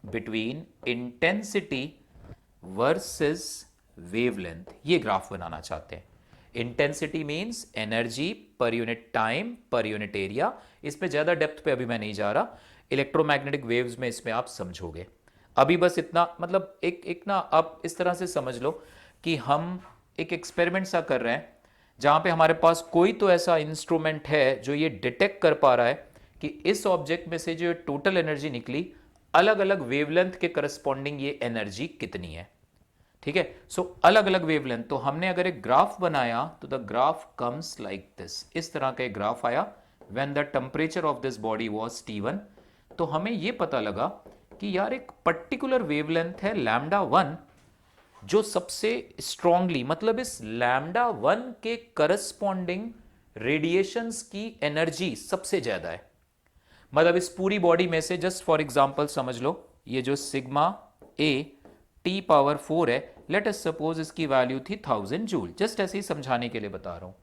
बिटवीन इंटेंसिटी वर्सेस वेवलेंथ, ये ग्राफ बनाना चाहते हैं। Intensity means energy per unit time per unit area. इस पे ज्यादा डेप्थ पे अभी मैं नहीं जा रहा, इलेक्ट्रोमैग्नेटिक वेव्स में इसमें आप समझोगे। अभी बस इतना, मतलब एक ना आप इस तरह से समझ लो कि हम एक एक्सपेरिमेंट सा कर रहे हैं जहां पे हमारे पास कोई तो ऐसा इंस्ट्रूमेंट है जो ये डिटेक्ट कर पा रहा है कि इस ऑब्जेक्ट में से जो टोटल एनर्जी निकली, अलग अलग वेवलेंथ के करस्पॉन्डिंग ये एनर्जी कितनी है। ठीक है, सो अलग अलग वेवलेंथ। तो हमने अगर एक ग्राफ बनाया तो the graph comes like this, इस तरह का एक ग्राफ आया when the temperature of this body was T1। तो हमें यह पता लगा कि यार एक पर्टिकुलर वेवलेंथ है लैम्डा 1 जो सबसे स्ट्रांगली, मतलब इस लैम्डा 1 के करस्पॉन्डिंग रेडिएशंस की एनर्जी सबसे ज्यादा है। मतलब इस पूरी बॉडी में से जस्ट फॉर एग्जांपल समझ लो, ये जो सिग्मा ए टी पावर 4 है, लेट अस सपोज इसकी वैल्यू थी 1000 जूल। जस्ट ऐसे ही समझाने के लिए बता रहा हूं।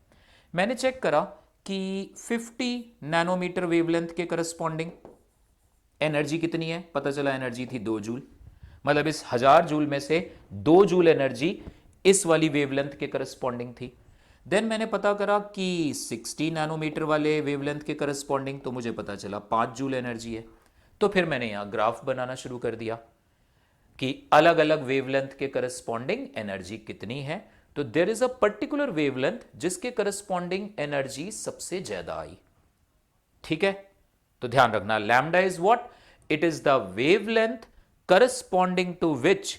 मैंने चेक करा कि 50 नैनोमीटर वेवलेंथ के करस्पॉन्डिंग एनर्जी कितनी है, पता चला एनर्जी थी 2 जूल। मतलब इस 1000 जूल में से 2 जूल एनर्जी इस वाली वेवलेंथ के करस्पॉन्डिंग थी। देन मैंने पता करा कि 60 नैनोमीटर वाले वेवलेंथ के करस्पॉन्डिंग, तो मुझे पता चला 5 जूल एनर्जी है। तो फिर मैंने यहां ग्राफ बनाना शुरू कर दिया कि अलग अलग वेवलेंथ के करस्पॉन्डिंग एनर्जी कितनी है। तो there is a particular wavelength जिसके करस्पॉन्डिंग एनर्जी सबसे ज्यादा आई। ठीक है, तो ध्यान रखना, lambda is what, it is the wavelength corresponding to which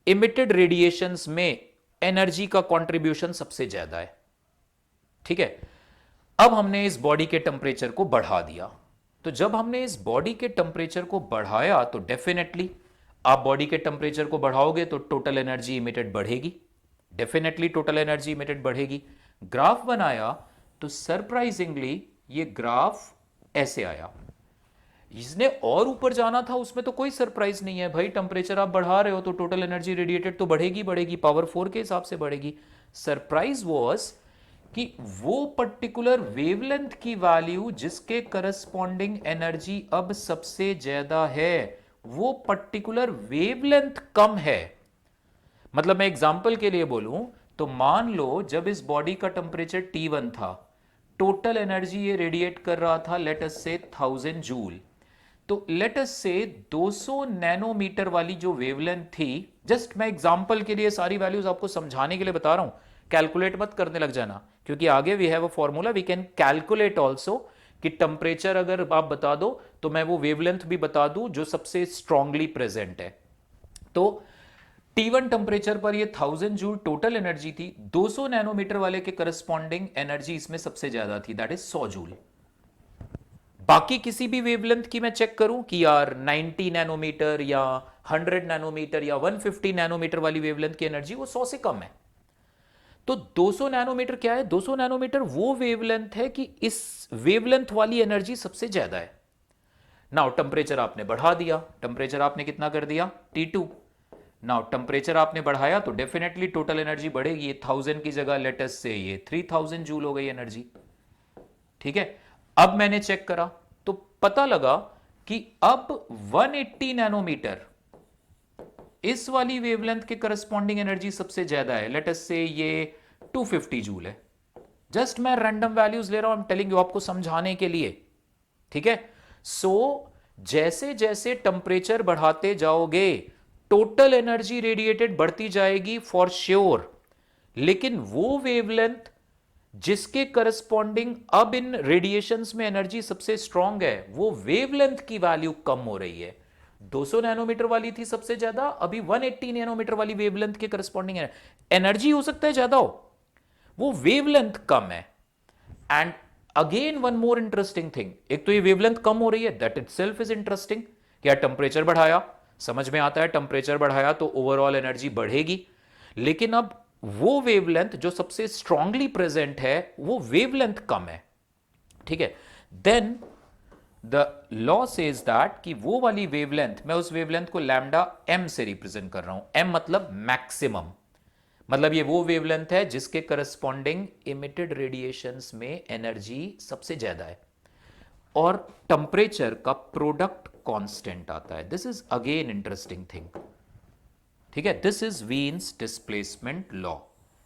emitted radiations में एनर्जी का कंट्रीब्यूशन सबसे ज्यादा है। ठीक है, अब हमने इस बॉडी के टेम्परेचर को बढ़ा दिया। तो जब हमने इस बॉडी के टेम्परेचर को बढ़ाया तो डेफिनेटली आप बॉडी के टेम्परेचर को बढ़ाओगे तो टोटल एनर्जी इमिटेड बढ़ेगी, डेफिनेटली टोटल एनर्जी इमिटेड बढ़ेगी। ग्राफ बनाया तो सरप्राइजिंगली ये ग्राफ ऐसे आया। जिसने और ऊपर जाना था उसमें तो कोई सरप्राइज नहीं है भाई, टेम्परेचर आप बढ़ा रहे हो तो टोटल एनर्जी रेडिएटेड तो बढ़ेगी बढ़ेगी, पावर 4 के हिसाब से बढ़ेगी। सरप्राइज वॉज कि वो पर्टिकुलर वेवलेंथ की वैल्यू जिसके करस्पॉन्डिंग एनर्जी अब सबसे ज्यादा है, वो पर्टिकुलर वेवलेंथ कम है। मतलब मैं एग्जांपल के लिए बोलूं तो मान लो जब इस बॉडी का टेम्परेचर T1 था, टोटल एनर्जी ये रेडिएट कर रहा था लेट अस से 1000 जूल। तो लेट अस से 200 नैनोमीटर वाली जो वेवलेंथ थी, जस्ट मैं एग्जांपल के लिए सारी वैल्यूज आपको समझाने के लिए बता रहा हूं, कैलकुलेट मत करने लग जाना, क्योंकि आगे we have a formula, we can calculate also कि टेम्परेचर अगर आप बता दो तो मैं वो वेवलेंथ भी बता दूं जो सबसे स्ट्रांगली प्रेजेंट है। तो T1 टेम्परेचर पर ये 1000 जूल टोटल एनर्जी थी, 200 नैनोमीटर वाले के करस्पॉन्डिंग एनर्जी इसमें सबसे ज्यादा थी, दैट इज 100 जूल। बाकी किसी भी वेवलेंथ की मैं चेक करूं कि यार 90 नैनोमीटर या 100 नैनोमीटर या 150 नैनोमीटर वाली वेवलेंथ की एनर्जी वो 100 से कम है। तो 200 नैनोमीटर क्या है, 200 नैनोमीटर वो वेवलेंथ है कि इस वेवलेंथ वाली एनर्जी सबसे ज्यादा है। नाउ टेम्परेचर आपने बढ़ा दिया, टेम्परेचर आपने कितना कर दिया T2। नाउ टेम्परेचर आपने बढ़ाया तो डेफिनेटली टोटल एनर्जी बढ़ेगी, 1000 की जगह लेट अस से ये 3000 जूल हो गई एनर्जी। ठीक है, अब मैंने चेक करा तो पता लगा कि अब 180 नैनोमीटर इस वाली वेवलेंथ के करस्पॉन्डिंग एनर्जी सबसे ज्यादा है, लेट अस से ये 250 जूल है। जस्ट मैं रैंडम वैल्यूज ले रहा हूं, आई एम टेलिंग यू, आपको समझाने के लिए। ठीक है, सो जैसे जैसे टेम्परेचर बढ़ाते जाओगे टोटल एनर्जी रेडिएटेड बढ़ती जाएगी फॉर श्योर, लेकिन वो वेवलेंथ जिसके करस्पॉन्डिंग अब इन रेडिएशंस में एनर्जी सबसे स्ट्रांग है, वो वेवलेंथ की वैल्यू कम हो रही है। 200 नैनोमीटर वाली थी सबसे ज्यादा, अभी 180 नैनोमीटर वाली वेवलेंथ के करस्पॉन्डिंग है। एनर्जी हो सकता है ज्यादा हो, वो वेवलेंथ कम है। And again one more interesting thing, एक तो ये वेवलेंथ कम हो रही है, दैट इटसेल्फ इज इंटरेस्टिंग। क्या टेम्परेचर बढ़ाया, समझ में आता है, टेम्परेचर बढ़ाया तो ओवरऑल एनर्जी बढ़ेगी, लेकिन अब वो वेवलेंथ जो सबसे स्ट्रांगली प्रेजेंट है वो वेवलेंथ कम है। ठीक है, then the law says that कि वो वाली वेवलेंथ, मैं उस वेवलेंथ को लैम्डा एम से रिप्रेजेंट कर रहा हूं, एम मतलब मैक्सिमम, मतलब ये वो वेवलेंथ है जिसके करस्पॉन्डिंग इमिटेड रेडिएशंस में एनर्जी सबसे ज्यादा है, और टेम्परेचर का प्रोडक्ट कांस्टेंट आता है। This is again interesting thing, ठीक है। This is Wien's displacement law,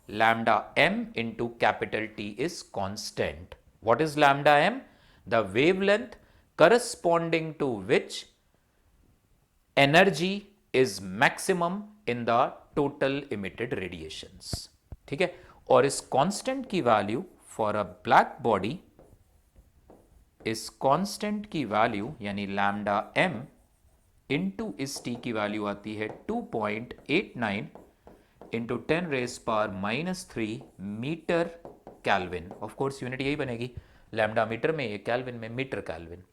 lambda M into capital T is constant. What is lambda M? The wavelength corresponding to which energy is maximum in the total emitted radiations, ठीक है। और इस constant की value for a black body, इस constant की value यानी lambda M into इस T की वैल्यू आती है 2.89 into 10⁻³ metre kelvin. Of course unit यही बनेगी, लैम्डा मीटर में, ये कैल्विन में, मीटर कैल्विन।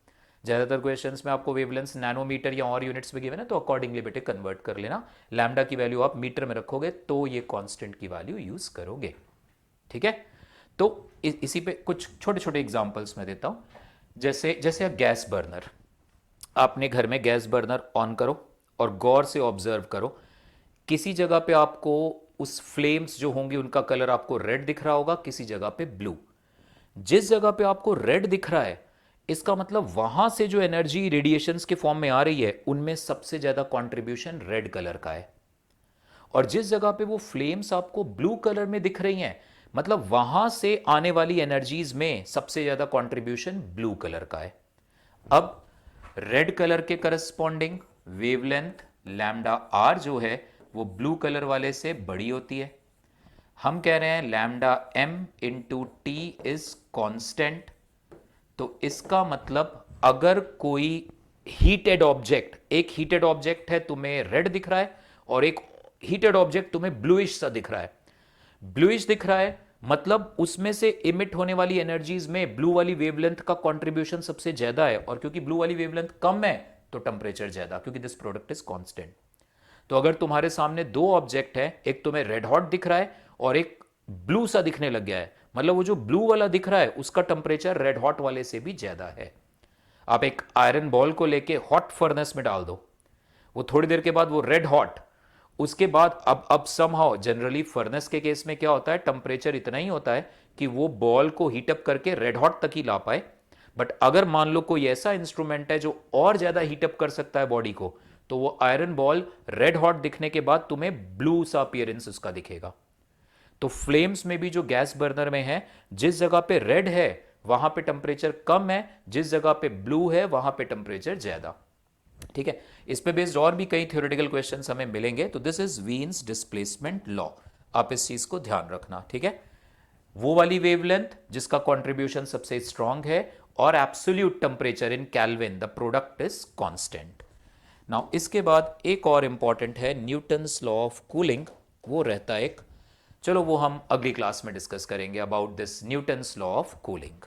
ज़्यादातर क्वेश्चंस में आपको वेवलेंथ नैनोमीटर या और यूनिट्स में गिवन है, तो अकॉर्डिंगली बेटे कन्वर्ट कर लेना। लैम्डा की वैल्यू आप मीटर में रखोगे तो ये कांस्टेंट की वैल्यू यूज करोगे, ठीक है। तो इसी पे कुछ छोटे छोटे एग्जांपल्स मैं देता हूं। जैसे गैस बर्नर, आपने घर में गैस बर्नर ऑन करो और गौर से ऑब्जर्व करो, किसी जगह पे आपको उस फ्लेम्स जो होंगे उनका कलर आपको रेड दिख रहा होगा, किसी जगह पे ब्लू। जिस जगह पे आपको रेड दिख रहा है, इसका मतलब वहां से जो एनर्जी रेडिएशंस के फॉर्म में आ रही है उनमें सबसे ज्यादा कंट्रीब्यूशन रेड कलर का है। और जिस जगह पे वो फ्लेम्स आपको ब्लू कलर में दिख रही हैं, मतलब वहां से आने वाली एनर्जीज में सबसे ज्यादा कंट्रीब्यूशन ब्लू कलर का है। अब रेड कलर के करस्पॉन्डिंग वेवलेंथ लैम्डा आर जो है वो ब्लू कलर वाले से बड़ी होती है। हम कह रहे हैं lambda M into T is constant, तो इसका मतलब अगर कोई हीटेड ऑब्जेक्ट, एक हीटेड ऑब्जेक्ट है तुम्हें रेड दिख रहा है और एक हीटेड ऑब्जेक्ट तुम्हें ब्लूइश सा दिख रहा है, ब्लूइश दिख रहा है मतलब उसमें से इमिट होने वाली एनर्जीज में ब्लू वाली वेवलेंथ का कंट्रीब्यूशन सबसे ज्यादा है, और क्योंकि ब्लू वाली वेवलेंथ कम है तो टेम्परेचर ज्यादा, क्योंकि दिस प्रोडक्ट इज कांस्टेंट। तो अगर तुम्हारे सामने दो ऑब्जेक्ट है, एक तुम्हें रेड हॉट दिख रहा है और एक ब्लू सा दिखने लग गया है, मतलब वो जो ब्लू वाला दिख रहा है उसका टेम्परेचर रेड हॉट वाले से भी ज्यादा है। आप एक आयरन बॉल को लेके हॉट फर्नेस में डाल दो, वो थोड़ी देर के बाद वो रेड हॉट, उसके बाद अब समहाउ जनरली फर्नेस के केस में क्या होता है, टेम्परेचर इतना ही होता है कि वो बॉल को हीटअप करके रेड हॉट तक ही ला पाए। बट अगर मान लो कोई ऐसा इंस्ट्रूमेंट है जो और ज्यादा हीटअप कर सकता है बॉडी को, तो वो आयरन बॉल रेड हॉट दिखने के बाद तुम्हें ब्लू सा अपीयरेंस उसका दिखेगा। तो फ्लेम्स में भी जो गैस बर्नर में है, जिस जगह पे रेड है वहां पे टेम्परेचर कम है, जिस जगह पे ब्लू है वहां पे टेम्परेचर ज्यादा, ठीक है। इस पे बेस्ड और भी कई थ्योरेटिकल क्वेश्चंस हमें मिलेंगे। तो this is Wien's displacement law, आप इस चीज को ध्यान रखना, ठीक है। वो वाली वेवलेंथ जिसका कंट्रीब्यूशन सबसे स्ट्रांग है, और absolute temperature in kelvin, the product is constant. Now इसके बाद एक और इंपॉर्टेंट है न्यूटन्स लॉ ऑफ कूलिंग, वो रहता है एक, चलो वो हम अगली क्लास में डिस्कस करेंगे about this Newton's law of cooling.